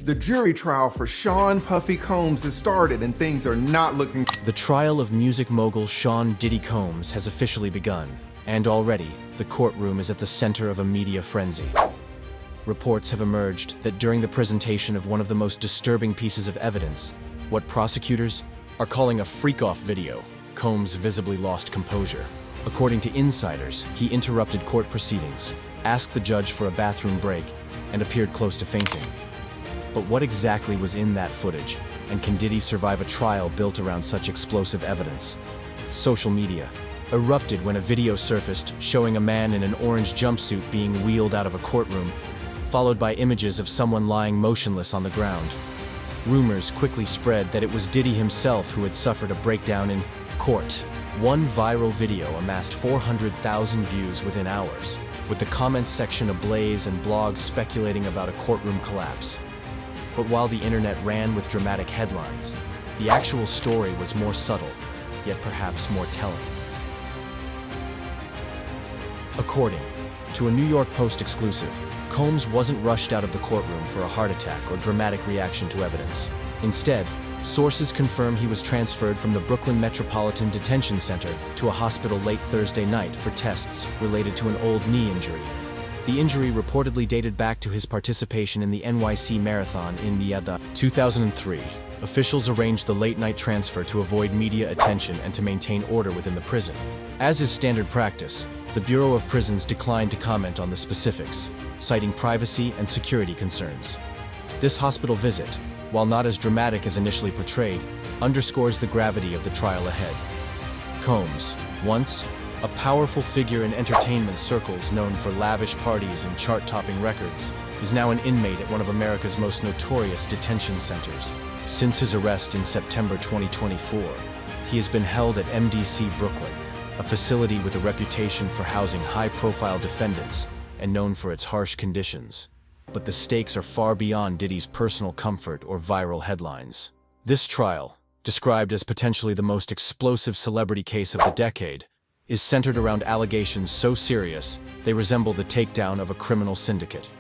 The jury trial for Sean Puffy Combs has started and things are not looking. The trial of music mogul Sean Diddy Combs has officially begun, and already, the courtroom is at the center of a media frenzy. Reports have emerged that during the presentation of one of the most disturbing pieces of evidence, what prosecutors are calling a freak-off video, Combs visibly lost composure. According to insiders, he interrupted court proceedings, asked the judge for a bathroom break, and appeared close to fainting. But what exactly was in that footage, and can Diddy survive a trial built around such explosive evidence? Social media erupted when a video surfaced showing a man in an orange jumpsuit being wheeled out of a courtroom, followed by images of someone lying motionless on the ground. Rumors quickly spread that it was Diddy himself who had suffered a breakdown in court. One viral video amassed 400,000 views within hours, with the comments section ablaze and blogs speculating about a courtroom collapse. But while the internet ran with dramatic headlines, the actual story was more subtle, yet perhaps more telling. According to a New York Post exclusive, Combs wasn't rushed out of the courtroom for a heart attack or dramatic reaction to evidence. Instead, sources confirm he was transferred from the Brooklyn Metropolitan Detention Center to a hospital late Thursday night for tests related to an old knee injury. The injury reportedly dated back to his participation in the NYC Marathon in 2003. Officials arranged the late-night transfer to avoid media attention and to maintain order within the prison. As is standard practice, the Bureau of Prisons declined to comment on the specifics, citing privacy and security concerns. This hospital visit, while not as dramatic as initially portrayed, underscores the gravity of the trial ahead. Combs, once a powerful figure in entertainment circles known for lavish parties and chart-topping records, is now an inmate at one of America's most notorious detention centers. Since his arrest in September 2024, he has been held at MDC Brooklyn, a facility with a reputation for housing high-profile defendants and known for its harsh conditions. But the stakes are far beyond Diddy's personal comfort or viral headlines. This trial, described as potentially the most explosive celebrity case of the decade, is centered around allegations so serious they resemble the takedown of a criminal syndicate.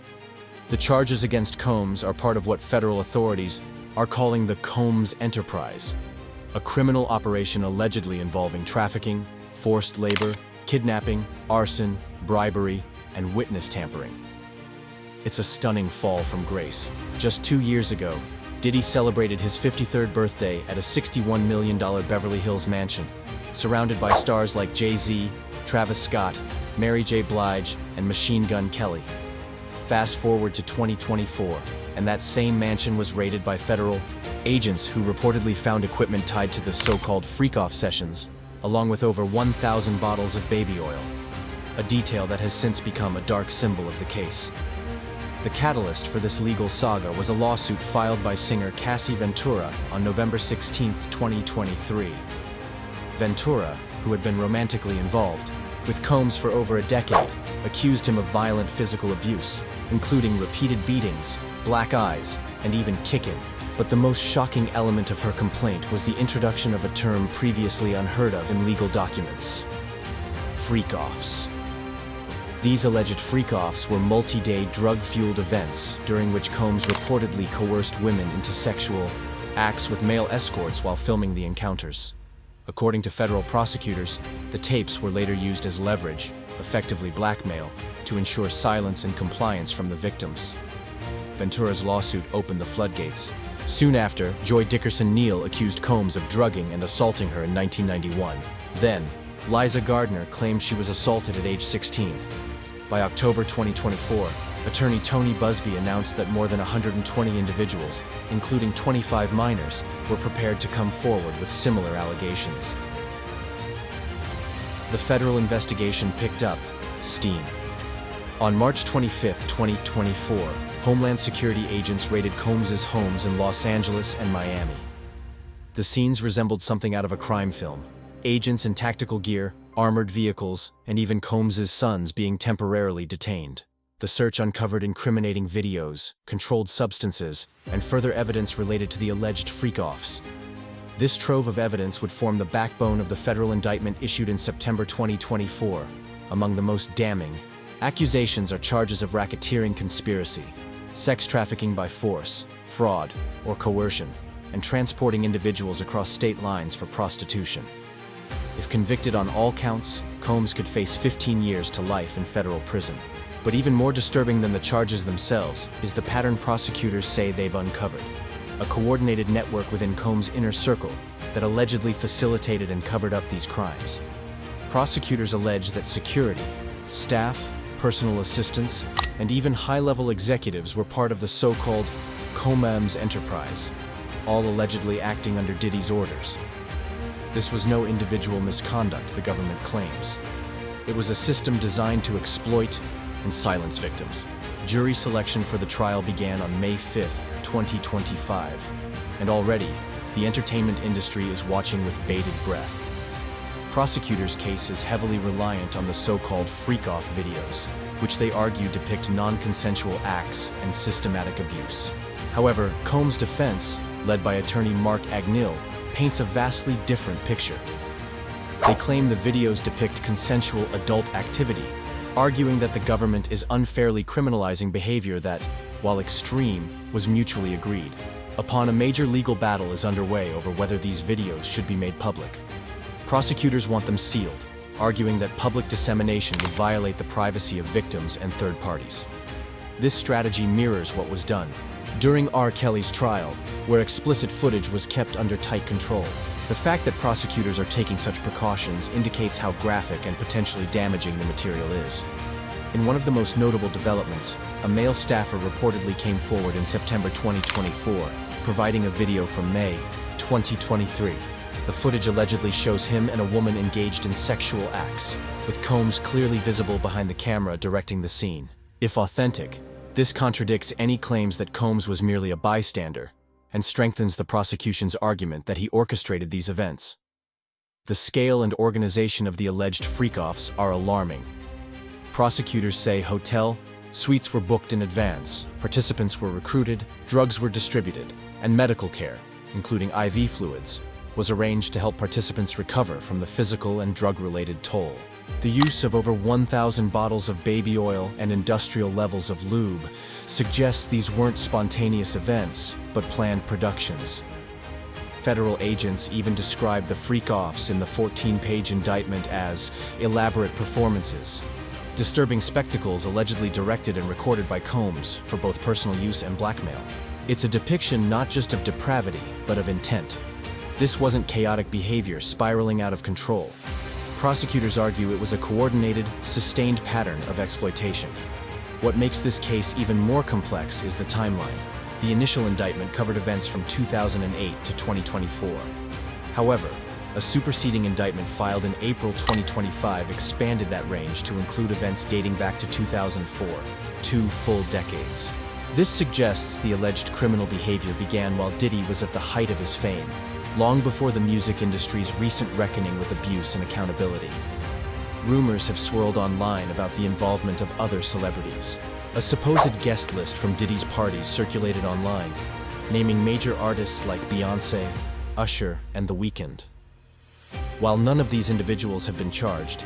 The charges against Combs are part of what federal authorities are calling the Combs Enterprise, a criminal operation allegedly involving trafficking, forced labor, kidnapping, arson, bribery, and witness tampering. It's a stunning fall from grace. Just 2 years ago, Diddy celebrated his 53rd birthday at a $61 million Beverly Hills mansion, surrounded by stars like Jay-Z, Travis Scott, Mary J. Blige, and Machine Gun Kelly. Fast forward to 2024, and that same mansion was raided by federal agents who reportedly found equipment tied to the so-called freak-off sessions, along with over 1,000 bottles of baby oil, a detail that has since become a dark symbol of the case. The catalyst for this legal saga was a lawsuit filed by singer Cassie Ventura on November 16, 2023. Ventura, who had been romantically involved with Combs for over a decade, accused him of violent physical abuse, including repeated beatings, black eyes, and even kicking. But the most shocking element of her complaint was the introduction of a term previously unheard of in legal documents: freak-offs. These alleged freak-offs were multi-day drug-fueled events during which Combs reportedly coerced women into sexual acts with male escorts while filming the encounters. According to federal prosecutors, the tapes were later used as leverage, effectively blackmail, to ensure silence and compliance from the victims. Ventura's lawsuit opened the floodgates. Soon after, Joy Dickerson-Neal accused Combs of drugging and assaulting her in 1991. Then, Liza Gardner claimed she was assaulted at age 16. By October 2024, attorney Tony Busby announced that more than 120 individuals, including 25 minors, were prepared to come forward with similar allegations. The federal investigation picked up steam. On March 25, 2024, Homeland Security agents raided Combs' homes in Los Angeles and Miami. The scenes resembled something out of a crime film. Agents in tactical gear, armored vehicles, and even Combs' sons being temporarily detained. The search uncovered incriminating videos, controlled substances, and further evidence related to the alleged freak-offs. This trove of evidence would form the backbone of the federal indictment issued in September 2024. Among the most damning accusations are charges of racketeering conspiracy, sex trafficking by force, fraud, or coercion, and transporting individuals across state lines for prostitution. If convicted on all counts, Combs could face 15 years to life in federal prison. But even more disturbing than the charges themselves is the pattern prosecutors say they've uncovered. A coordinated network within Combs' inner circle that allegedly facilitated and covered up these crimes. Prosecutors allege that security, staff, personal assistants, and even high-level executives were part of the so-called Combs enterprise, all allegedly acting under Diddy's orders. This was no individual misconduct, the government claims. It was a system designed to exploit and silence victims. Jury selection for the trial began on May 5th, 2025, and already, the entertainment industry is watching with bated breath. Prosecutors' case is heavily reliant on the so-called freak-off videos, which they argue depict non-consensual acts and systematic abuse. However, Combs' defense, led by attorney Mark Agnil, paints a vastly different picture. They claim the videos depict consensual adult activity, arguing that the government is unfairly criminalizing behavior that, while extreme, was mutually agreed. Upon a major legal battle is underway over whether these videos should be made public. Prosecutors want them sealed, arguing that public dissemination would violate the privacy of victims and third parties. This strategy mirrors what was done during R. Kelly's trial, where explicit footage was kept under tight control. The fact that prosecutors are taking such precautions indicates how graphic and potentially damaging the material is. In one of the most notable developments, a male staffer reportedly came forward in September 2024, providing a video from May 2023. The footage allegedly shows him and a woman engaged in sexual acts, with Combs clearly visible behind the camera directing the scene. If authentic, this contradicts any claims that Combs was merely a bystander, and strengthens the prosecution's argument that he orchestrated these events. The scale and organization of the alleged freak-offs are alarming. Prosecutors say hotel suites were booked in advance, participants were recruited, drugs were distributed, and medical care, including IV fluids, was arranged to help participants recover from the physical and drug-related toll. The use of over 1,000 bottles of baby oil and industrial levels of lube suggests these weren't spontaneous events, but planned productions. Federal agents even described the freak-offs in the 14-page indictment as elaborate performances, disturbing spectacles allegedly directed and recorded by Combs for both personal use and blackmail. It's a depiction not just of depravity, but of intent. This wasn't chaotic behavior spiraling out of control. Prosecutors argue it was a coordinated, sustained pattern of exploitation. What makes this case even more complex is the timeline. The initial indictment covered events from 2008 to 2024. However, a superseding indictment filed in April 2025 expanded that range to include events dating back to 2004, 2 full decades. This suggests the alleged criminal behavior began while Diddy was at the height of his fame, long before the music industry's recent reckoning with abuse and accountability. Rumors have swirled online about the involvement of other celebrities. A supposed guest list from Diddy's parties circulated online, naming major artists like Beyoncé, Usher, and The Weeknd. While none of these individuals have been charged,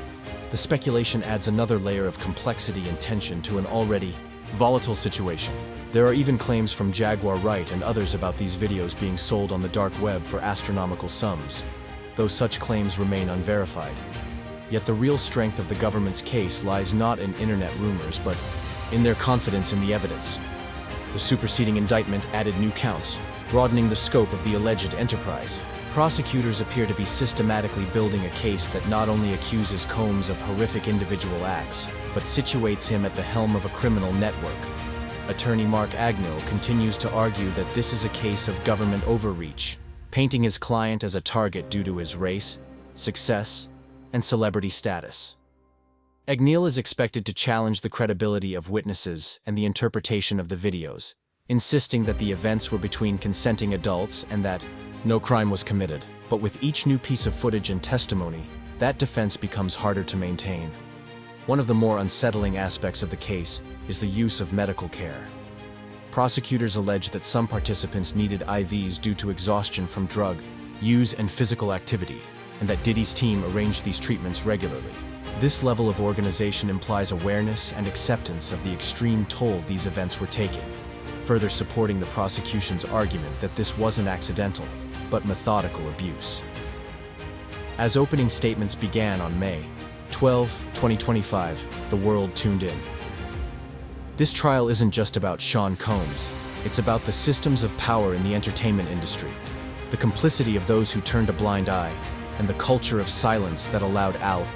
the speculation adds another layer of complexity and tension to an already volatile situation. There are even claims from Jaguar Wright and others about these videos being sold on the dark web for astronomical sums, though such claims remain unverified. Yet the real strength of the government's case lies not in internet rumors, but in their confidence in the evidence. The superseding indictment added new counts, broadening the scope of the alleged enterprise. Prosecutors appear to be systematically building a case that not only accuses Combs of horrific individual acts, but situates him at the helm of a criminal network. Attorney Mark Agnil continues to argue that this is a case of government overreach, painting his client as a target due to his race, success, and celebrity status. Agnil is expected to challenge the credibility of witnesses and the interpretation of the videos, insisting that the events were between consenting adults and that no crime was committed. But with each new piece of footage and testimony, that defense becomes harder to maintain. One of the more unsettling aspects of the case is the use of medical care. Prosecutors allege that some participants needed IVs due to exhaustion from drug use and physical activity, and that Diddy's team arranged these treatments regularly. This level of organization implies awareness and acceptance of the extreme toll these events were taking. further supporting the prosecution's argument that this wasn't accidental, but methodical abuse. As opening statements began on May 12, 2025, the world tuned in. This trial isn't just about Sean Combs, it's about the systems of power in the entertainment industry, the complicity of those who turned a blind eye, and the culture of silence that allowed Al